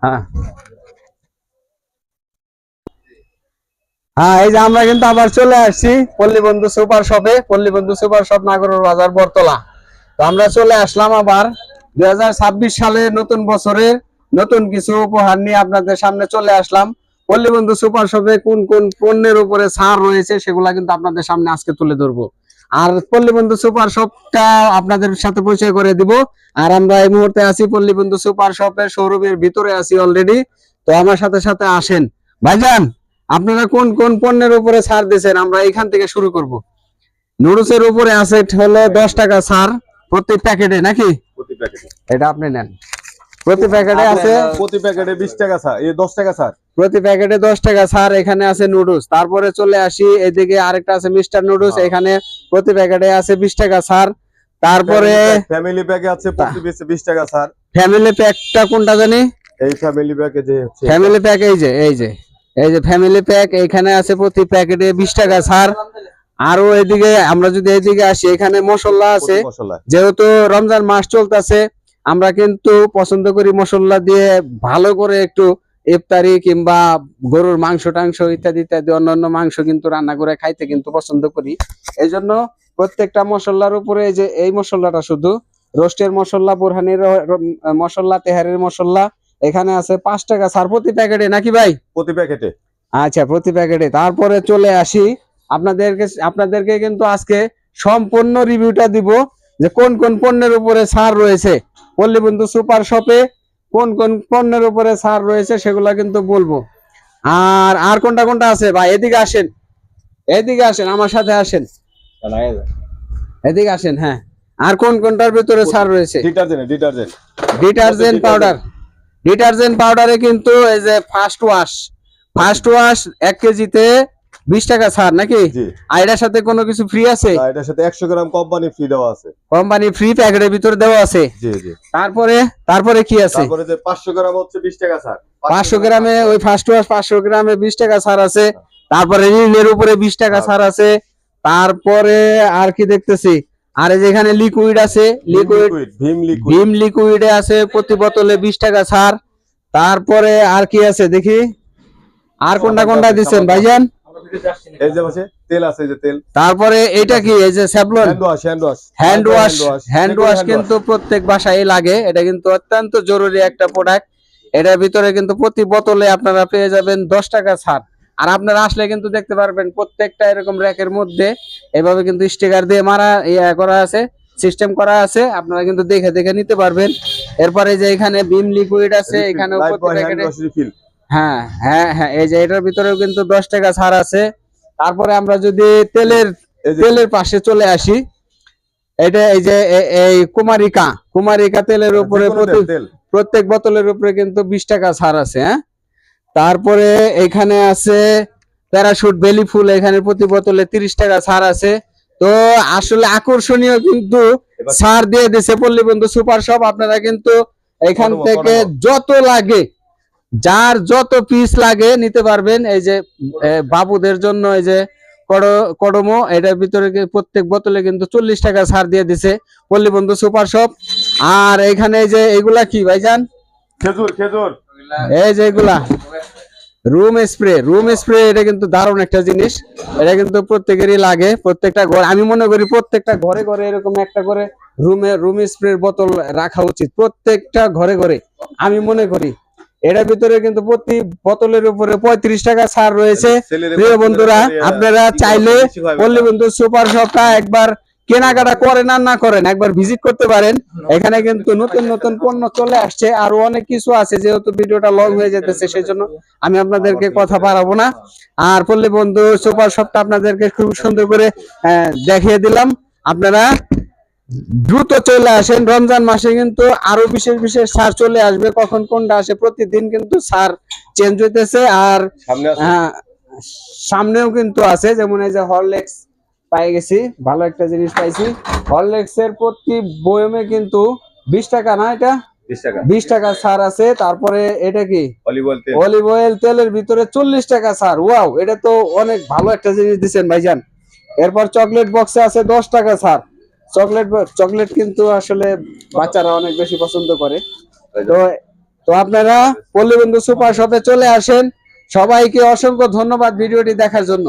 হ্যাঁ হ্যাঁ, এই যে আমরা কিন্তু আবার চলে আসছি পল্লী বন্ধু সুপার শপে। পল্লী বন্ধু সুপার শপ, নাগরের বাজার, বরতলা। তো আমরা চলে আসলাম আবার 2026 সালে নতুন বছরে নতুন কিছু উপহার নিয়ে আপনাদের সামনে চলে আসলাম। পল্লী বন্ধু সুপার শপে কোন কোন পণ্যের উপরে ছাড় রয়েছে সেগুলা কিন্তু আপনাদের সামনে আজকে তুলে ধরবো। আর পল্লী বন্ধু সুপার শপটা আপনাদের সাথে পরিচয় করে দিব। আর আমরা এই মুহূর্তে আছি পল্লী বন্ধু সুপার শপের শোরুমের ভিতরে আছি অলরেডি। তো আমার সাথে সাথে আসেন ভাইজান, আপনারা কোন কোন পণ্যের উপরে ছাড় দিচ্ছেন? আমরা এখান থেকে শুরু করব। নুডলসের উপরে আছে হলো 10 টাকা ছাড় প্রতি প্যাকেটে, নাকি? প্রতি প্যাকেটে এটা আপনি নেন। প্রতি প্যাকেটে আছে, প্রতি প্যাকেটে 20 টাকা ছাড়, এই 10 টাকা ছাড়। প্রতি প্যাকেটে 10 টাকা ছাড়। এখানে আছে নুডলস। তারপরে চলে আসি এদিকে, আরেকটা আছে মিস্টার নুডলস। এখানে প্রতি প্যাকেটে আছে 20 টাকা ছাড়। তারপরে ফ্যামিলি প্যাকে আছে প্রতি পিসে 20 টাকা ছাড়। ফ্যামিলি প্যাকটা কোনটা জানি? এই ফ্যামিলি প্যাকে যে হচ্ছে ফ্যামিলি প্যাক, এই যে ফ্যামিলি প্যাক, এখানে আছে প্রতি প্যাকেটে 20 টাকা ছাড়। আরো এদিকে আমরা যদি এদিকে আসি, এখানে মশলা আছে। যেহেতু রমজান মাস চলতেছে, আমরা কিন্তু পছন্দ করি মশলা দিয়ে ভালো করে একটু ইফতারি কিংবা গরুর মাংস টাংস ইত্যাদি ইত্যাদি অন্যান্য মাংস কিন্তু রান্না করে খাইতে কিন্তু পছন্দ করি। এই জন্য প্রত্যেকটা মশলার উপরে যে এই মশলাটা শুধু রোস্টের মশলা, বোরহানির মশলা, তেহারির মশলা, এখানে আছে 5 টাকা ছাড় প্রতি প্যাকেটে, নাকি ভাই? প্রতি প্যাকেটে। আচ্ছা, প্রতি প্যাকেটে। তারপরে চলে আসি আপনাদেরকে কিন্তু আজকে সম্পূর্ণ রিভিউটা দিব যে কোন কোন পণ্যের উপরে ছাড় রয়েছে পল্লী বন্ধু সুপার শপে, কোন কোন পণ্যের উপরে ছাড় রয়েছে সেগুলা কিন্তু বলবো। আর আর কোনটা কোনটা আছে ভাই? এদিকে আসেন, এদিকে আসেন, আমার সাথে আসেন, এদিকে আসেন। হ্যাঁ, আর কোন কোনটার ভিতরে ছাড় রয়েছে? Detergent powder. ডিটারজেন্ট পাউডারে কিন্তু এই যে ফার্স্ট ওয়াশ 1 কেজিতে 20 টাকা ছাড়, নাকি? আর এটার সাথে কোনো কিছু ফ্রি আছে? এটার সাথে 100 গ্রাম কোম্পানি ফ্রি দেওয়া আছে। কোম্পানি ফ্রি প্যাকেটের ভিতরে দেওয়া আছে। জি জি। তারপরে কি আছে? তারপরে যে 500 গ্রাম হচ্ছে 20 টাকা ছাড়। 500 গ্রামে ওই ফার্স্ট ওয়াশ 500 গ্রামে 20 টাকা ছাড় আছে। তারপরে রিনের উপরে 20 টাকা ছাড় আছে। তারপরে আর কি দেখতেছি? আর যেখানে লিকুইড আছে, ভীম লিকুইডে আছে প্রতি বোতলে 20 টাকা ছাড়। তারপরে আর কি আছে দেখি, আর কোনটা কোনটা দিচ্ছেন ভাইজান? এই যে বসে তেল আছে, যে তেল। তারপরে এটা কি? এই যে স্যাভলন হ্যান্ড ওয়াশ কিন্তু প্রত্যেক বাসায় লাগে। এটা কিন্তু অত্যন্ত জরুরি একটা প্রোডাক্ট। এটার ভিতরে কিন্তু প্রতি বোতলে আপনারা পেয়ে যাবেন 10 টাকা ছাড়। আর আপনারা আসলে কিন্তু দেখতে পারবেন প্রত্যেকটা এরকম র‍্যাকের মধ্যে এভাবে কিন্তু স্টিকার দিয়ে মারা করা আছে, সিস্টেম করা আছে। আপনারা কিন্তু দেখে দেখে নিতে পারবেন। এরপরে যে এখানে ভীম লিকুইড আছে, এখানে হ্যাঁ হ্যাঁ হ্যাঁ, এই যে এটার ভিতরেও কিন্তু 10 টাকা ছাড় আছে। তারপরে আমরা যদি তেলের পাশে চলে আসি, এটা এই যে এই কুমারিকা তেলের উপরে প্রত্যেক বোতলের উপরে কিন্তু 20 টাকা ছাড় আছে। হ্যাঁ, তারপরে এখানে আছে প্যারাশুট বেলি ফুল, এখানে প্রতি বোতলে 30 টাকা ছাড় আছে। তো আসলে আকর্ষণীয় কিন্তু ছাড় দিয়ে দিয়েছে পল্লী বন্ধু সুপার শপ। আপনারা কিন্তু এখান থেকে যত লাগে, যার যত পিস লাগে নিতে পারবেন। এই যে বাবুদের জন্য এই যে কডমো, এটার ভিতরে প্রত্যেক বোতলে কিন্তু 40 টাকা ছাড় দিয়ে দিছে পল্লী বন্ধু সুপার শপ। আর এখানে এই যে এগুলা কি ভাইজান? খেজুর। এই যে এগুলা রুম স্প্রে, এটা কিন্তু দারুণ একটা জিনিস। এটা কিন্তু প্রত্যেকেরই লাগে, প্রত্যেকটা ঘর, আমি মনে করি প্রত্যেকটা ঘরে ঘরে এরকম একটা করে রুম স্প্রের বোতল রাখা উচিত, প্রত্যেকটা ঘরে ঘরে আমি মনে করি। এটার ভিতরে কিন্তু প্রতি বোতলের উপরে 35 টাকা ছাড় রয়েছে। প্রিয় বন্ধুরা, আপনারা চাইলে পল্লী বন্ধু সুপার শপটা একবার কেনাকাটা করেন আর না করেন, একবার ভিজিট করতে পারেন। এখানে কিন্তু নতুন নতুন পণ্য চলে আসছে, আরো অনেক কিছু আছে। যেহেতু ভিডিওটা লং হয়ে যেতেছে, সেই জন্য আমি আপনাদেরকে কথা বাড়াবো না। আর পল্লী বন্ধু সুপার শপটা আপনাদেরকে খুব সুন্দর করে দেখিয়ে দিলাম। আপনারা দ্রুত চলে আসেন। রমজান মাসে কিন্তু আরো বিশেষ বিশেষ ছাড় চলে আসবে। কখন কোনটা আসে, প্রতিদিন কিন্তু ছাড় চেঞ্জ হইতেছে। আর সামনেও কিন্তু আছে, যেমন এই যে হরলিক্স পাই গেছি, ভালো একটা জিনিস পাইছি। হরলিক্স এর প্রতি বয়মে কিন্তু 20 টাকা, না এটা 20 টাকা ছাড় আছে। তারপরে এটা কি? অলিভ অয়েল তেলের ভিতরে 40 টাকা ছাড়। ওয়াও, এটা তো অনেক ভালো একটা জিনিস দিচ্ছেন ভাইজান। এরপর চকলেট বক্সে আছে 10 টাকা ছাড়। চকলেট কিন্তু আসলে বাচ্চারা অনেক বেশি পছন্দ করে। তো তো আপনারা পল্লীবন্ধু সুপার শপে চলে আসেন। সবাইকে অসংখ্য ধন্যবাদ ভিডিওটি দেখার জন্য।